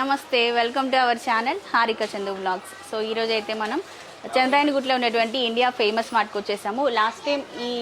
నమస్తే welcome to our channel Harika Chandu vlogs. So ఈరోజు అయితే మనం చంద్రాయణగుట్టలో ఉన్నటువంటి ఇండియా ఫేమస్ మార్ట్కి వచ్చేసాము. లాస్ట్ టైం ఈ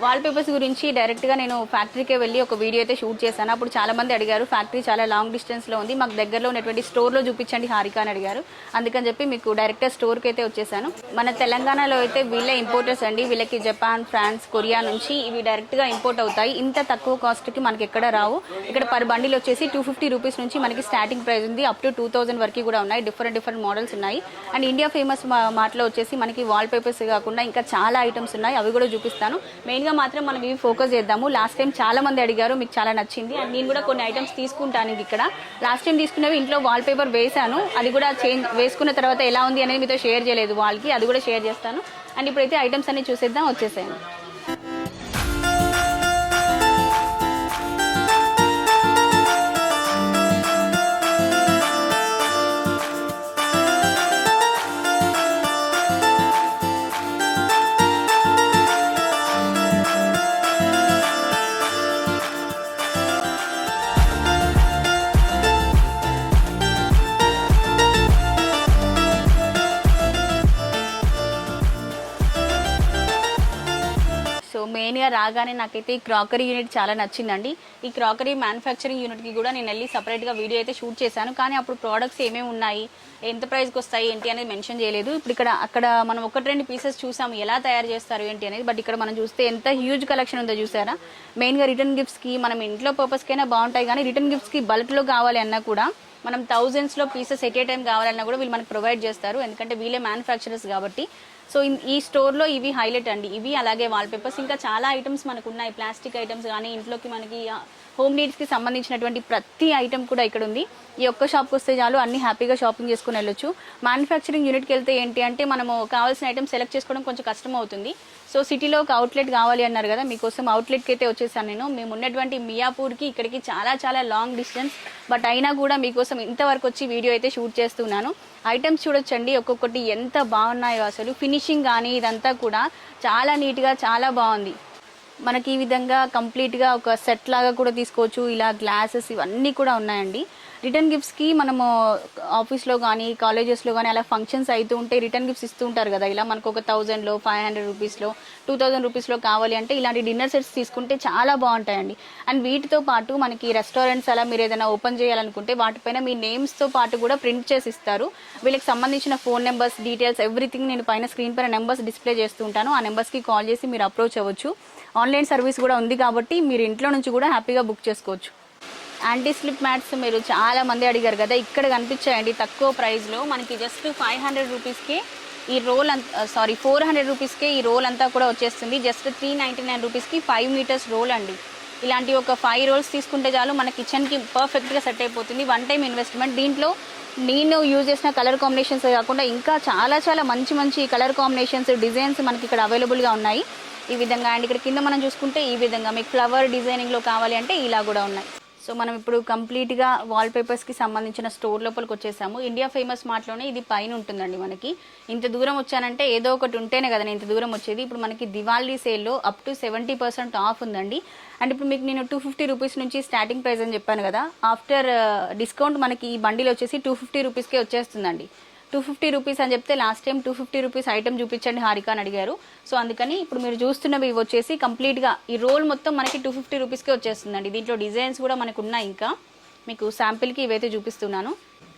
వాల్పేపర్స్ గురించి డైరెక్ట్గా నేను ఫ్యాక్టరీకే వెళ్ళి ఒక వీడియో అయితే షూట్ చేశాను. అప్పుడు చాలామంది అడిగారు ఫ్యాక్టరీ చాలా లాంగ్ డిస్టెన్స్లో ఉంది, మాకు దగ్గరలో ఉన్నటువంటి స్టోర్లో చూపించండి హారిక అని అడిగారు. అందుకని చెప్పి మీకు డైరెక్ట్గా స్టోర్కి అయితే వచ్చేసాను. మన తెలంగాణలో అయితే వీళ్ళే ఇంపోర్టర్స్ అండి. వీళ్ళకి జపాన్, ఫ్రాన్స్, కొరియా నుంచి ఇవి డైరెక్ట్గా ఇంపోర్ట్ అవుతాయి. ఇంత తక్కువ కాస్ట్కి మనకి ఎక్కడ రావు. ఇక్కడ పర్ బండిల్ వచ్చేసి 250 రూపీస్ నుంచి మనకి స్టార్టింగ్ ప్రైస్ ఉంది. అప్ టు 2000 వరకు కూడా ఉన్నాయి. డిఫరెంట్ మోడల్స్ ఉన్నాయి. అండ్ ఇండియా ఫేమస్ మార్ట్లో వచ్చేసి మనకి వాల్ పేపర్స్ కాకుండా ఇంకా చాలా ఐటమ్స్ ఉన్నాయి, అవి కూడా చూపిస్తాను. మెయిన్గా మాత్రం మనం ఇవి ఫోకస్ చేద్దాము. లాస్ట్ టైం చాలా మంది అడిగారు, మీకు చాలా నచ్చింది. అండ్ నేను కూడా కొన్ని ఐటమ్స్ తీసుకుంటాను. ఇక్కడ లాస్ట్ టైం తీసుకున్నవి ఇంట్లో వాల్ పేపర్ వేసాను, అది కూడా వేసుకున్న తర్వాత ఎలా ఉంది అనేది మీతో షేర్ చేయలేదు వాల్కి, అది కూడా షేర్ చేస్తాను. అండ్ ఇప్పుడైతే ఐటమ్స్ అన్ని చూసేద్దాం, వచ్చేసాను. సో మెయిన్గా రాగానే నాకైతే ఈ క్రాకరీ యూనిట్ చాలా నచ్చిందండి. ఈ క్రాకరీ మ్యానుఫ్యాక్చరింగ్ యూనిట్కి కూడా నేను వెళ్ళి సపరేట్గా వీడియో అయితే షూట్ చేశాను. కానీ అప్పుడు ప్రోడక్ట్స్ ఏమేమి ఉన్నాయి, ఎంత ప్రైస్కి వస్తాయి ఏంటి అనేది మెన్షన్ చేయలేదు. ఇప్పుడు అక్కడ మనం 1-2 పీసెస్ చూసాము ఎలా తయారు చేస్తారు ఏంటి అనేది. బట్ ఇక్కడ మనం చూస్తే ఎంత హ్యూజ్ కలెక్షన్ ఉందో చూసారా. మెయిన్గా రిటర్న్ గిఫ్ట్స్కి, మనం ఇంట్లో పర్పస్కైనా బాగుంటాయి, కానీ రిటర్న్ గిఫ్ట్స్కి బల్క్లో కావాలి అన్నా కూడా మనం థౌజండ్స్లో పీసెస్ ఎట్ ఏ టైం కావాలన్నా కూడా వీళ్ళు మనకు ప్రొవైడ్ చేస్తారు, ఎందుకంటే వీళ్ళే మ్యానుఫ్యాక్చరర్స్ కాబట్టి. సో ఈ స్టోర్లో ఇవి హైలైట్ అండి. ఇవి అలాగే వాల్పేపర్స్, ఇంకా చాలా ఐటమ్స్ మనకు ఉన్నాయి. ప్లాస్టిక్ ఐటమ్స్ కానీ, ఇంట్లోకి మనకి హోమ్ నీడ్స్కి సంబంధించినటువంటి ప్రతి ఐటమ్ కూడా ఇక్కడ ఉంది. ఈ ఒక్క షాప్కి వస్తే చాలు అన్ని హ్యాపీగా షాపింగ్ చేసుకుని వెళ్ళొచ్చు. మ్యానుఫ్యాక్చరింగ్ యూనిట్కి వెళ్తే ఏంటి అంటే మనము కావాల్సిన ఐటమ్ సెలెక్ట్ చేసుకోవడం కొంచెం కష్టం అవుతుంది. సో సిటీలో ఒక అవుట్లెట్ కావాలి అన్నారు కదా, మీకోసం అవుట్లెట్కి అయితే వచ్చేసాను నేను. మేము ఉన్నటువంటి మియాపూర్కి ఇక్కడికి చాలా లాంగ్ డిస్టెన్స్, బట్ అయినా కూడా మీకోసం ఇంతవరకు వచ్చి వీడియో అయితే షూట్ చేస్తున్నాను. ఐటమ్స్ చూడొచ్చండి ఒక్కొక్కటి ఎంత బాగున్నాయో అసలు. ఫినిషింగ్ కానీ ఇదంతా కూడా చాలా నీట్గా చాలా బాగుంది. మనకి ఈ విధంగా కంప్లీట్గా ఒక సెట్ లాగా కూడా తీసుకోవచ్చు. ఇలా గ్లాసెస్ ఇవన్నీ కూడా ఉన్నాయండి. రిటర్న్ గిఫ్ట్స్కి మనము ఆఫీస్లో కానీ కాలేజెస్లో కానీ అలా ఫంక్షన్స్ అవుతూ ఉంటే రిటర్న్ గిఫ్ట్స్ ఇస్తూ ఉంటారు కదా. ఇలా మనకు ఒక 1000లో, 500 రూపీస్లో, 2000 రూపీస్లో కావాలి అంటే ఇలాంటి డిన్నర్ సెట్స్ తీసుకుంటే చాలా బాగుంటాయండి. అండ్ వీటితో పాటు మనకి రెస్టారెంట్స్ అలా మీరు ఏదైనా ఓపెన్ చేయాలనుకుంటే వాటిపైన మీ నేమ్స్తో పాటు కూడా ప్రింట్ చేసి ఇస్తారు. వీళ్ళకి సంబంధించిన ఫోన్ నెంబర్స్, డీటెయిల్స్, ఎవ్రీథింగ్ నేను పైన స్క్రీన్ పైన నెంబర్స్ డిస్ప్లే చేస్తూ ఉంటాను. ఆ నెంబర్స్కి కాల్ చేసి మీరు అప్రోచ్ అవ్వచ్చు. ఆన్లైన్ సర్వీస్ కూడా ఉంది కాబట్టి మీరు ఇంట్లో నుంచి కూడా హ్యాపీగా బుక్ చేసుకోవచ్చు. యాంటీ స్లిప్ మ్యాట్స్ మీరు చాలా మంది అడిగారు కదా, ఇక్కడ కనిపించాయండి తక్కువ ప్రైస్లో. మనకి జస్ట్ 500 రూపీస్కే ఈ రోల్ 400 రూపీస్కే ఈ రోల్ అంతా కూడా వచ్చేస్తుంది. జస్ట్ 399 రూపీస్కి 5 మీటర్స్ రోల్ అండి. ఇలాంటి ఒక 5 రోల్స్ తీసుకుంటే చాలు మన కిచెన్కి పర్ఫెక్ట్గా సెట్ అయిపోతుంది. 1 టైం ఇన్వెస్ట్మెంట్. దీంట్లో నేను యూజ్ చేసిన కలర్ కాంబినేషన్స్ కాకుండా ఇంకా చాలా మంచి కలర్ కాంబినేషన్స్, డిజైన్స్ మనకి ఇక్కడ అవైలబుల్గా ఉన్నాయి ఈ విధంగా. అండ్ ఇక్కడ కింద మనం చూసుకుంటే ఈ విధంగా మీకు ఫ్లవర్ డిజైనింగ్లో కావాలి అంటే ఇలా కూడా ఉన్నాయి. సో మనం ఇప్పుడు కంప్లీట్గా వాల్పేపర్స్కి సంబంధించిన స్టోర్ లోపలికి వచ్చేసాము. ఇండియా ఫేమస్ మార్ట్లోనే ఇది పైన ఉంటుందండి. మనకి ఇంత దూరం వచ్చానంటే ఏదో ఒకటి ఉంటేనే కదా నేను ఇంత దూరం వచ్చేది. ఇప్పుడు మనకి దివాళీ సేల్లో అప్ టు 70% ఆఫ్ ఉందండి. అండ్ ఇప్పుడు మీకు నేను 250 రూపీస్ నుంచి స్టార్టింగ్ ప్రైస్ అని చెప్పాను కదా, ఆఫ్టర్ డిస్కౌంట్ మనకి ఈ బండిల్ వచ్చేసి 250 రూపీస్కే వచ్చేస్తుందండి. 250 రూపీస్ అని చెప్తే లాస్ట్ టైం 250 రూపీస్ ఐటమ్ చూపించండి హారిక అని అడిగారు. సో అందుకని ఇప్పుడు మీరు చూస్తున్నవి ఇవి వచ్చేసి కంప్లీట్గా ఈ రోల్ మొత్తం మనకి 250 రూపీస్కే వచ్చేస్తుందండి. దీంట్లో డిజైన్స్ కూడా మనకు ఉన్నాయి. ఇంకా మీకు శాంపిల్కి ఇవైతే చూపిస్తున్నాను.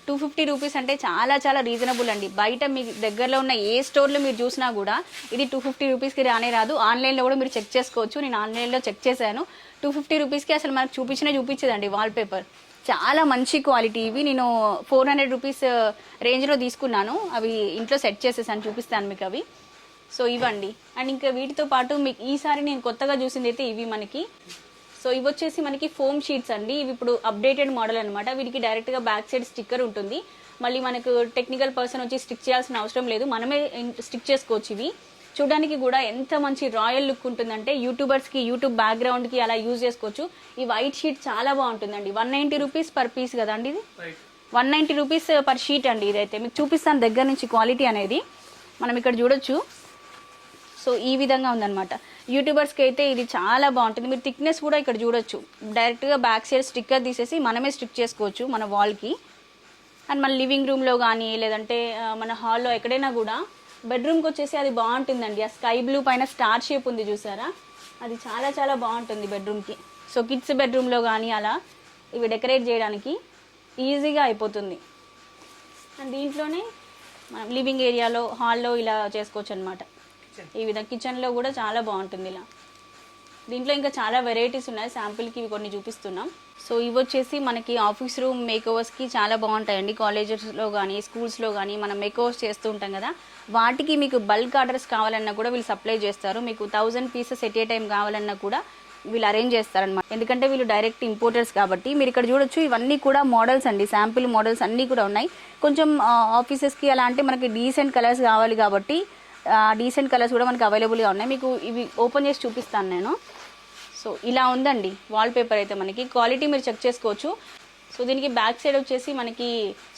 250 రూపీస్ అంటే చాలా రీజనబుల్ అండి. బయట మీ దగ్గరలో ఉన్న ఏ స్టోర్లో మీరు చూసినా కూడా ఇది 250 రూపీస్కి రానే రాదు. ఆన్లైన్లో కూడా మీరు చెక్ చేసుకోవచ్చు. నేను ఆన్లైన్లో చెక్ చేశాను. 250 రూపీస్కి అసలు మనకు చూపించదండి వాల్పేపర్. చాలా మంచి క్వాలిటీ. ఇవి నేను 400 రూపీస్ రేంజ్లో తీసుకున్నాను. అవి ఇంట్లో సెట్ చేసేసాను, చూపిస్తాను మీకు అవి. సో ఇవ్వండి. అండ్ ఇంకా వీటితో పాటు మీకు ఈసారి నేను కొత్తగా చూసింది అయితే ఇవి మనకి. సో ఇవి వచ్చేసి మనకి ఫోమ్ షీట్స్ అండి. ఇవి ఇప్పుడు అప్డేటెడ్ మోడల్ అనమాట. వీటికి డైరెక్ట్గా బ్యాక్ సైడ్ స్టిక్కర్ ఉంటుంది. మళ్ళీ మనకు టెక్నికల్ పర్సన్ వచ్చి స్టిక్ చేయాల్సిన అవసరం లేదు, మనమే స్టిక్ చేసుకోవచ్చు. ఇవి చూడడానికి కూడా ఎంత మంచి రాయల్ లుక్ ఉంటుందంటే యూట్యూబర్స్కి, యూట్యూబ్ బ్యాక్గ్రౌండ్కి అలా యూజ్ చేసుకోవచ్చు. ఈ వైట్ షీట్ చాలా బాగుంటుందండి. 190 రూపీస్ పర్ పీస్ కదా అండి. ఇది 190 రూపీస్ పర్ షీట్ అండి. ఇదైతే మీకు చూపిస్తాను దగ్గర నుంచి క్వాలిటీ అనేది మనం ఇక్కడ చూడొచ్చు. సో ఈ విధంగా ఉందన్నమాట. యూట్యూబర్స్కి అయితే ఇది చాలా బాగుంటుంది. మీరు థిక్నెస్ కూడా ఇక్కడ చూడొచ్చు. డైరెక్ట్గా బ్యాక్ సైడ్ స్టిక్కర్ తీసేసి మనమే స్టిక్ చేసుకోవచ్చు మన వాల్కి. అండ్ మన లివింగ్ రూమ్లో కానీ లేదంటే మన హాల్లో ఎక్కడైనా కూడా బెడ్రూమ్కి వచ్చేసి అది బాగుంటుందండి. ఆ స్కై బ్లూ పైన స్టార్ షేప్ ఉంది చూసారా, అది చాలా చాలా బాగుంటుంది బెడ్రూమ్కి. సో కిడ్స్ బెడ్రూమ్లో కానీ అలా ఇవి డెకరేట్ చేయడానికి ఈజీగా అయిపోతుంది. అండ్ దీంట్లోనే మనం లివింగ్ ఏరియాలో హాల్లో ఇలా చేసుకోవచ్చు అనమాట. ఈ విధంగా కిచెన్లో కూడా చాలా బాగుంటుంది ఇలా. దీంట్లో ఇంకా చాలా వెరైటీస్ ఉన్నాయి, శాంపుల్కి ఇవి కొన్ని చూపిస్తున్నాం. సో ఇవి వచ్చేసి మనకి ఆఫీస్ రూమ్ మేకోవర్స్కి చాలా బాగుంటాయండి. కాలేజెస్లో కానీ స్కూల్స్లో కానీ మనం మేకోవర్స్ చేస్తూ ఉంటాం కదా, వాటికి మీకు బల్క్ ఆర్డర్స్ కావాలన్నా కూడా వీళ్ళు సప్లై చేస్తారు. మీకు 1000 పీసెస్ ఎట్ ఏ టైం కావాలన్నా కూడా వీళ్ళు అరేంజ్ చేస్తారనమాట. ఎందుకంటే వీళ్ళు డైరెక్ట్ ఇంపోర్టర్స్ కాబట్టి. మీరు ఇక్కడ చూడొచ్చు, ఇవన్నీ కూడా మోడల్స్ అండి, శాంపిల్ మోడల్స్ అన్నీ కూడా ఉన్నాయి. కొంచెం ఆఫీసెస్కి అలా అంటే మనకి డీసెంట్ కలర్స్ కావాలి కాబట్టి డీసెంట్ కలర్స్ కూడా మనకి అవైలబుల్గా ఉన్నాయి. మీకు ఇవి ఓపెన్ చేసి చూపిస్తాను నేను. సో ఇలా ఉందండి వాల్పేపర్ అయితే. మనకి క్వాలిటీ మీరు చెక్ చేసుకోవచ్చు. సో దీనికి బ్యాక్ సైడ్ వచ్చేసి మనకి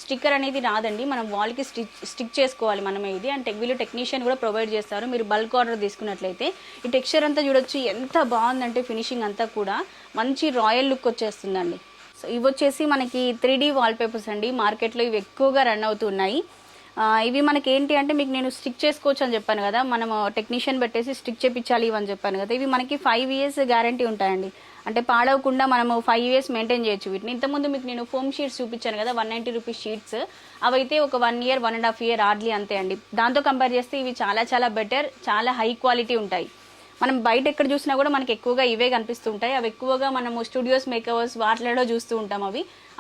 స్టిక్కర్ అనేది రాదండి, మనం వాల్కి స్టిక్ చేసుకోవాలి మనమే ఇది. అండ్ వీళ్ళు టెక్నీషియన్ కూడా ప్రొవైడ్ చేస్తారు మీరు బల్క్ ఆర్డర్ తీసుకున్నట్లయితే. ఈ టెక్స్చర్ అంతా చూడొచ్చు ఎంత బాగుందంటే, ఫినిషింగ్ అంతా కూడా మంచి రాయల్ లుక్ వచ్చేస్తుందండి. సో ఇవి వచ్చేసి మనకి 3D వాల్పేపర్స్ అండి. మార్కెట్లో ఇవి ఎక్కువగా రన్ అవుతున్నాయి. ఇవి మనకి ఏంటి అంటే, మీకు నేను స్టిక్ చేసుకోవచ్చు అని చెప్పాను కదా, మనం టెక్నీషియన్ పెట్టేసి స్టిక్ చేయించాలి ఇవని చెప్పాను కదా. ఇవి మనకి 5 years గ్యారంటీ ఉంటాయండి. అంటే పాడవకుండా మనము 5 years మెయింటైన్ చేయొచ్చు వీటిని. ఇంతకుముందు మీకు నేను ఫోమ్ షీట్స్ చూపించాను కదా, 190 రూపీస్ షీట్స్, అవైతే ఒక 1 year 1.5 year హార్డ్లీ అంతే అండి. దాంతో కంపేర్ చేస్తే ఇవి చాలా చాలా బెటర్, చాలా హై క్వాలిటీ ఉంటాయి. మనం బయట ఎక్కడ చూసినా కూడా మనకి ఎక్కువగా ఇవే కనిపిస్తుంటాయి. అవి ఎక్కువగా మనము స్టూడియోస్ మేకవర్స్ వాటిలో చూస్తూ ఉంటాం.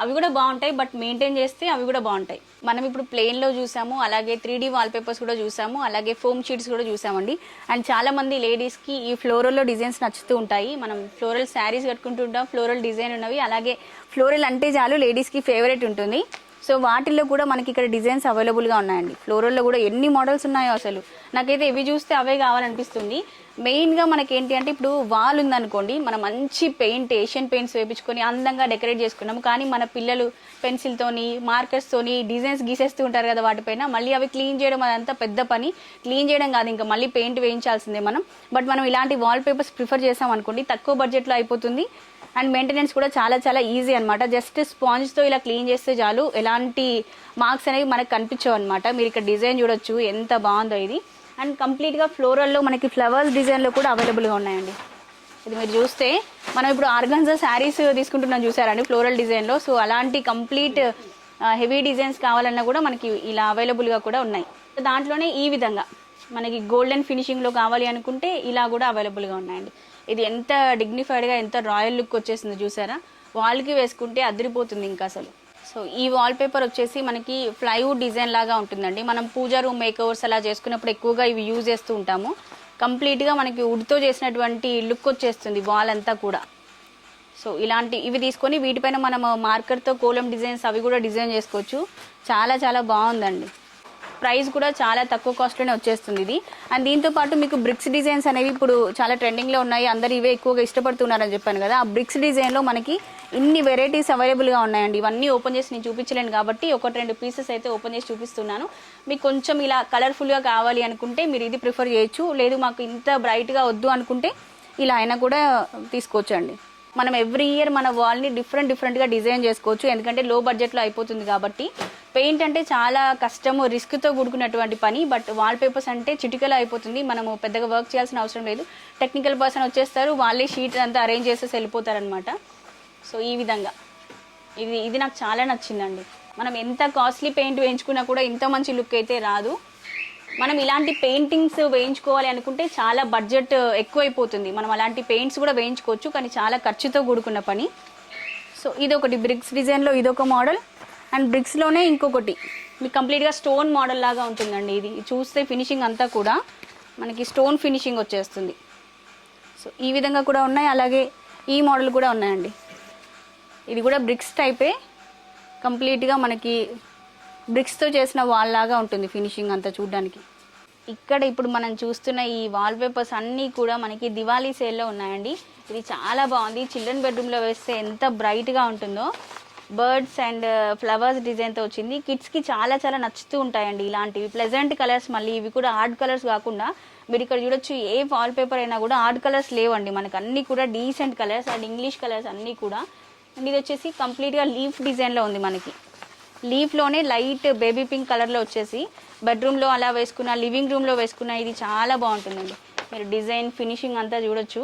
అవి కూడా బాగుంటాయి, బట్ మెయింటైన్ చేస్తే అవి కూడా బాగుంటాయి. మనం ఇప్పుడు ప్లెయిన్లో చూసాము, అలాగే 3D వాల్పేపర్స్ కూడా చూసాము, అలాగే ఫోమ్ షీట్స్ కూడా చూసామండి. అండ్ చాలా మంది లేడీస్కి ఈ ఫ్లోరల్లో డిజైన్స్ నచ్చుతూ ఉంటాయి. మనం ఫ్లోరల్ శారీస్ కట్టుకుంటూ ఉంటాం, ఫ్లోరల్ డిజైన్ ఉన్నవి, అలాగే ఫ్లోరల్ అంటే చాలు లేడీస్కి ఫేవరెట్ ఉంటుంది. సో వాటిల్లో కూడా మనకి ఇక్కడ డిజైన్స్ అవైలబుల్గా ఉన్నాయండి. ఫ్లోరల్లో కూడా ఎన్ని మోడల్స్ ఉన్నాయో అసలు, నాకైతే ఇవి చూస్తే అవే కావాలనిపిస్తుంది. మెయిన్గా మనకి ఏంటి అంటే, ఇప్పుడు వాల్ ఉందనుకోండి, మనం మంచి పెయింట్ ఏషియన్ పెయింట్స్ వేయించుకొని అందంగా డెకరేట్ చేసుకున్నాము, కానీ మన పిల్లలు పెన్సిల్తోని మార్కర్స్తోని డిజైన్స్ గీసేస్తూ ఉంటారు కదా వాటిపైన. మళ్ళీ అవి క్లీన్ చేయడం అదంతా పెద్ద పని. క్లీన్ చేయడం కాదు, ఇంకా మళ్ళీ పెయింట్ వేయించాల్సిందే మనం. బట్ మనం ఇలాంటి వాల్ పేపర్స్ ప్రిఫర్ చేసాం అనుకోండి, తక్కువ బడ్జెట్లో అయిపోతుంది. అండ్ మెయింటెనెన్స్ కూడా చాలా చాలా ఈజీ అనమాట. జస్ట్ స్పాంజ్తో ఇలా క్లీన్ చేస్తే చాలు, ఎలాంటి మార్క్స్ అనేవి మనకు కనిపించవు అనమాట. మీరు ఇక్కడ డిజైన్ చూడొచ్చు ఎంత బాగుందో ఇది. అండ్ కంప్లీట్గా ఫ్లోరల్లో మనకి ఫ్లవర్స్ డిజైన్లో కూడా అవైలబుల్గా ఉన్నాయండి. ఇది మీరు చూస్తే మనం ఇప్పుడు ఆర్గన్జా శారీస్ తీసుకుంటున్నాం చూసారండి ఫ్లోరల్ డిజైన్లో. సో అలాంటి కంప్లీట్ హెవీ డిజైన్స్ కావాలన్నా కూడా మనకి ఇలా అవైలబుల్గా కూడా ఉన్నాయి. దాంట్లోనే ఈ విధంగా మనకి గోల్డెన్ ఫినిషింగ్లో కావాలి అనుకుంటే ఇలా కూడా అవైలబుల్గా ఉన్నాయండి. ఇది ఎంత డిగ్నిఫైడ్గా ఎంత రాయల్ లుక్ వచ్చేసింది చూసారా, వాల్కి వేసుకుంటే అదిరిపోతుంది ఇంకా అసలు. సో ఈ వాల్పేపర్ వచ్చేసి మనకి ఫ్లైవుడ్ డిజైన్ లాగా ఉంటుందండి. మనం పూజా రూమ్ మేకవర్స్ అలా చేసుకున్నప్పుడు ఎక్కువగా ఇవి యూజ్ చేస్తూ ఉంటాము. కంప్లీట్గా మనకి వుడ్తో చేసినటువంటి లుక్ వచ్చేస్తుంది వాల్ అంతా కూడా. సో ఇలాంటి ఇవి తీసుకొని వీటిపైన మనం మార్కర్తో కోలం డిజైన్స్ అవి కూడా డిజైన్ చేసుకోవచ్చు. చాలా చాలా బాగుందండి. ప్రైస్ కూడా చాలా తక్కువ కాస్ట్లోనే వచ్చేస్తుంది ఇది. అండ్ దీంతో పాటు మీకు బ్రిక్స్ డిజైన్స్ అనేవి ఇప్పుడు చాలా ట్రెండింగ్లో ఉన్నాయి, అందరు ఇవే ఎక్కువగా ఇష్టపడుతున్నారని చెప్పాను కదా. ఆ బ్రిక్స్ డిజైన్లో మనకి ఇన్ని వెరైటీస్ అవైలబుల్గా ఉన్నాయండి. ఇవన్నీ ఓపెన్ చేసి నేను చూపించలేను కాబట్టి 1-2 పీసెస్ అయితే ఓపెన్ చేసి చూపిస్తున్నాను. మీకు కొంచెం ఇలా కలర్ఫుల్గా కావాలి అనుకుంటే మీరు ఇది ప్రిఫర్ చేయొచ్చు, లేదు మాకు ఇంత బ్రైట్గా వద్దు అనుకుంటే ఇలా అయినా కూడా తీసుకోవచ్చు అండి. మనం ఎవ్రీ ఇయర్ మన వాల్ని డిఫరెంట్గా డిజైన్ చేసుకోవచ్చు, ఎందుకంటే లో బడ్జెట్లో అయిపోతుంది కాబట్టి. పెయింట్ అంటే చాలా కష్టము, రిస్క్తో కూడుకున్నటువంటి పని. బట్ వాల్ పేపర్స్ అంటే చిటికలో అయిపోతుంది, మనము పెద్దగా వర్క్ చేయాల్సిన అవసరం లేదు. టెక్నికల్ పర్సన్ వచ్చేస్తారు, వాళ్ళే షీట్ అంతా అరేంజ్ చేసేసి వెళ్ళిపోతారనమాట. సో ఈ విధంగా ఇది నాకు చాలా నచ్చిందండి. మనం ఎంత కాస్ట్లీ పెయింట్ వేయించుకున్నా కూడా ఇంత మంచి లుక్ అయితే రాదు. మనం ఇలాంటి పెయింటింగ్స్ వేయించుకోవాలి అనుకుంటే చాలా బడ్జెట్ ఎక్కువైపోతుంది. మనం అలాంటి పెయింట్స్ కూడా వేయించుకోవచ్చు, కానీ చాలా ఖర్చుతో కూడుకున్న పని. సో ఇదొకటి బ్రిక్స్ డిజైన్లో ఇదొక మోడల్. అండ్ బ్రిక్స్లోనే ఇంకొకటి మీకు కంప్లీట్గా స్టోన్ మోడల్ లాగా ఉంటుందండి. ఇది చూస్తే ఫినిషింగ్ అంతా కూడా మనకి స్టోన్ ఫినిషింగ్ వచ్చేస్తుంది. సో ఈ విధంగా కూడా ఉన్నాయి, అలాగే ఈ మోడల్ కూడా ఉన్నాయండి. ఇది కూడా బ్రిక్స్ టైపే, కంప్లీట్గా మనకి బ్రిక్స్తో చేసిన వాల్ లాగా ఉంటుంది ఫినిషింగ్ అంతా చూడడానికి. ఇక్కడ ఇప్పుడు మనం చూస్తున్న ఈ వాల్ పేపర్స్ అన్నీ కూడా మనకి దివాళీ సేల్లో ఉన్నాయండి. ఇది చాలా బాగుంది, చిల్డ్రన్ బెడ్రూమ్లో వేస్తే ఎంత బ్రైట్గా ఉంటుందో. బర్డ్స్ అండ్ ఫ్లవర్స్ డిజైన్తో వచ్చింది. కిడ్స్కి చాలా చాలా నచ్చుతూ ఉంటాయండి ఇలాంటివి ప్లెజెంట్ కలర్స్. మళ్ళీ ఇవి కూడా ఆర్డ్ కలర్స్ కాకుండా మీరు ఇక్కడ చూడొచ్చు, ఏ వాల్ పేపర్ అయినా కూడా ఆర్డ్ కలర్స్ లేవండి మనకు, అన్నీ కూడా decent colours and English colours అన్నీ కూడా. అండ్ ఇది వచ్చేసి కంప్లీట్గా లీఫ్ డిజైన్లో ఉంది మనకి. లీఫ్లోనే లైట్ బేబీ పింక్ కలర్లో వచ్చేసి బెడ్రూమ్లో అలా వేసుకున్న, లివింగ్ రూమ్లో వేసుకున్న ఇది చాలా బాగుంటుందండి. మీరు డిజైన్ ఫినిషింగ్ అంతా చూడొచ్చు.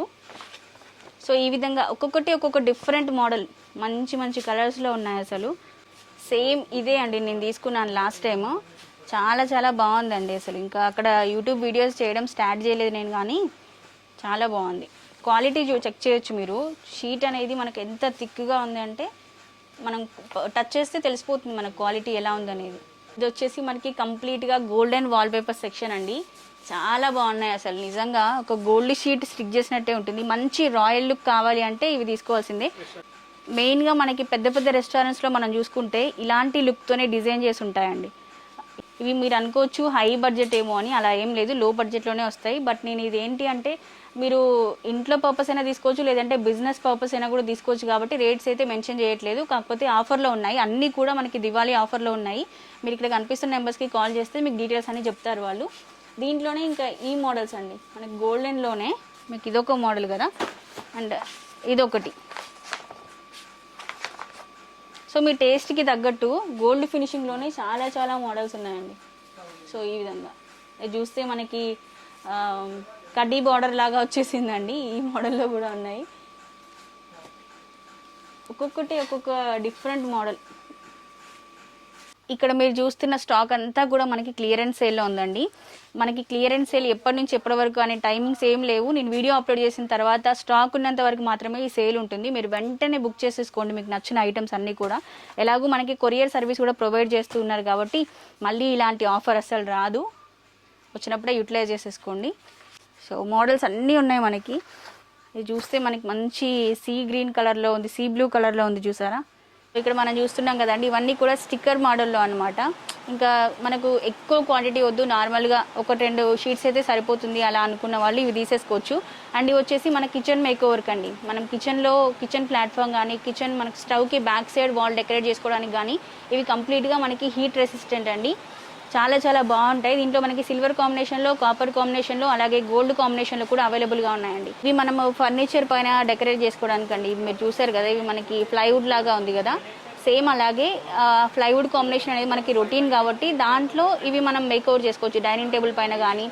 సో ఈ విధంగా ఒక్కొక్కటి ఒక్కొక్క డిఫరెంట్ మోడల్, మంచి మంచి కలర్స్లో ఉన్నాయి. అసలు సేమ్ ఇదే అండి నేను తీసుకున్నాను లాస్ట్ టైము. చాలా చాలా బాగుందండి. అసలు ఇంకా అక్కడ యూట్యూబ్ వీడియోస్ చేయడం స్టార్ట్ చేయలేదు నేను, కానీ చాలా బాగుంది. క్వాలిటీ చెక్ చేయొచ్చు మీరు. షీట్ అనేది మనకు ఎంత థిక్గా ఉంది అంటే మనం టచ్ చేస్తే తెలిసిపోతుంది మనకు క్వాలిటీ ఎలా ఉందనేది. ఇది వచ్చేసి మనకి కంప్లీట్గా గోల్డెన్ వాల్పేపర్ సెక్షన్ అండి. చాలా బాగున్నాయి అసలు. నిజంగా ఒక గోల్డ్ షీట్ స్టిక్ చేసినట్టే ఉంటుంది. మంచి రాయల్ లుక్ కావాలి అంటే ఇవి తీసుకోవాల్సిందే. మెయిన్గా మనకి పెద్ద పెద్ద రెస్టారెంట్స్లో మనం చూసుకుంటే ఇలాంటి లుక్తోనే డిజైన్ చేసి ఉంటాయండి. ఇవి మీరు అనుకోవచ్చు హై బడ్జెట్ ఏమో అని, అలా ఏం లేదు, లో బడ్జెట్లోనే వస్తాయి. బట్ నేను ఇది ఏంటి అంటే మీరు ఇంట్లో పర్పస్ అయినా తీసుకోవచ్చు, లేదంటే బిజినెస్ పర్పస్ అయినా కూడా తీసుకోవచ్చు. కాబట్టి రేట్స్ అయితే మెన్షన్ చేయట్లేదు, కాకపోతే ఆఫర్లో ఉన్నాయి. అన్నీ కూడా మనకి దివాళీ ఆఫర్లో ఉన్నాయి. మీరు ఇక్కడ కనిపిస్తున్న నెంబర్స్కి కాల్ చేస్తే మీకు డీటెయిల్స్ అన్నీ చెప్తారు వాళ్ళు. దీంట్లోనే ఇంకా ఈ మోడల్స్ అండి మనకి గోల్డెన్లోనే. మీకు ఇదొక మోడల్ కదా, అండ్ ఇదొకటి. సో మీ టేస్ట్కి తగ్గట్టు గోల్డ్ ఫినిషింగ్లోనే చాలా చాలా మోడల్స్ ఉన్నాయండి. సో ఈ విధంగా ఇది చూస్తే మనకి కడ్డీ బార్డర్ లాగా వచ్చేసిందండి. ఈ మోడల్లో కూడా ఉన్నాయి. ఒక్కొక్కటి ఒక్కొక్క డిఫరెంట్ మోడల్. ఇక్కడ మీరు చూస్తున్న స్టాక్ అంతా కూడా మనకి క్లియరెన్స్ సేల్లో ఉందండి. మనకి క్లియరెన్స్ సేల్ ఎప్పటి నుంచి ఎప్పటి వరకు అనే టైమింగ్స్ ఏం లేవు. నేను వీడియో అప్లోడ్ చేసిన తర్వాత స్టాక్ ఉన్నంత వరకు మాత్రమే ఈ సేల్ ఉంటుంది. మీరు వెంటనే బుక్ చేసేసుకోండి మీకు నచ్చిన ఐటమ్స్ అన్నీ కూడా. ఎలాగూ మనకి కొరియర్ సర్వీస్ కూడా ప్రొవైడ్ చేస్తూ ఉన్నారు కాబట్టి మళ్ళీ ఇలాంటి ఆఫర్ అస్సలు రాదు. వచ్చినప్పుడే యూటిలైజ్ చేసేసుకోండి. సో మోడల్స్ అన్నీ ఉన్నాయి మనకి. ఇది చూస్తే మనకి మంచి సీ గ్రీన్ కలర్లో ఉంది, సీ బ్లూ కలర్లో ఉంది, చూసారా? ఇక్కడ మనం చూస్తున్నాం కదండి, ఇవన్నీ కూడా స్టిక్కర్ మోడల్లో అనమాట. ఇంకా మనకు ఎక్కువ క్వాంటిటీ వద్దు, నార్మల్గా 1-2 షీట్స్ అయితే సరిపోతుంది అలా అనుకున్న వాళ్ళు ఇవి తీసేసుకోవచ్చు. అండ్ ఇవి వచ్చేసి మన కిచెన్ మేకోవర్క్ అండి. మనం కిచెన్ ప్లాట్ఫామ్ కానీ, కిచెన్ మనకి స్టవ్కి బ్యాక్ సైడ్ వాల్ డెకరేట్ చేసుకోవడానికి కానీ ఇవి కంప్లీట్గా మనకి హీట్ రెసిస్టెంట్ అండి. చాలా చాలా బాగుంటాయి. దీంట్లో మనకి సిల్వర్ కాంబినేషన్లో, కాపర్ కాంబినేషన్లో, అలాగే గోల్డ్ కాంబినేషన్లో కూడా అవైలబుల్గా ఉన్నాయండి. ఇవి మనం ఫర్నిచర్ పైన డెకరేట్ చేసుకోవడానికి అండి. ఇవి మీరు చూసారు కదా, ఇవి మనకి ప్లైవుడ్ లాగా ఉంది కదా, సేమ్ అలాగే ప్లైవుడ్ కాంబినేషన్ అనేది మనకి రొటీన్ కాబట్టి దాంట్లో ఇవి మనం మేకోవర్ చేసుకోవచ్చు. డైనింగ్ టేబుల్ పైన కానీ,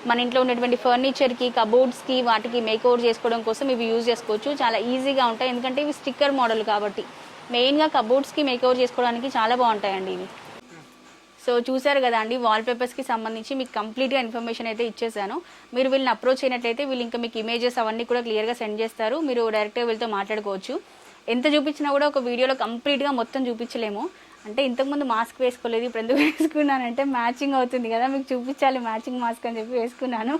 మన ఇంట్లో ఉన్నటువంటి ఫర్నిచర్కి, కబోర్డ్స్కి, వాటికి మేకోవర్ చేసుకోవడం కోసం ఇవి యూజ్ చేసుకోవచ్చు. చాలా ఈజీగా ఉంటాయి, ఎందుకంటే ఇవి స్టిక్కర్ మోడల్ కాబట్టి. మెయిన్గా కబోర్డ్స్కి మేకోవర్ చేసుకోవడానికి చాలా బాగుంటాయండి ఇవి. సో చూసారు కదా అండి, వాల్పేపర్స్కి సంబంధించి మీకు కంప్లీట్గా ఇన్ఫర్మేషన్ అయితే ఇచ్చేసాను. మీరు వీళ్ళని అప్రోచ్ అయినట్లయితే వీళ్ళు ఇంకా మీకు ఇమేజెస్ అవన్నీ కూడా క్లియర్గా సెండ్ చేస్తారు. మీరు డైరెక్ట్గా వీళ్ళతో మాట్లాడుకోవచ్చు. ఎంత చూపించినా కూడా ఒక వీడియోలో కంప్లీట్గా మొత్తం చూపించలేము. అంటే ఇంతకుముందు మాస్క్ వేసుకోలేదు, ఇప్పుడు ఎందుకు వేసుకున్నానంటే మ్యాచింగ్ అవుతుంది కదా, మీకు చూపించాలి మ్యాచింగ్ మాస్క్ అని చెప్పి వేసుకున్నాను.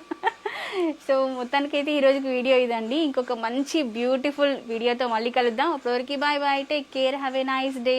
సో మొత్తానికైతే ఈరోజుకి వీడియో ఇదండి. ఇంకొక మంచి బ్యూటిఫుల్ వీడియోతో మళ్ళీ కలుద్దాం. అప్పటివరకు bye bye, take care, have a nice day.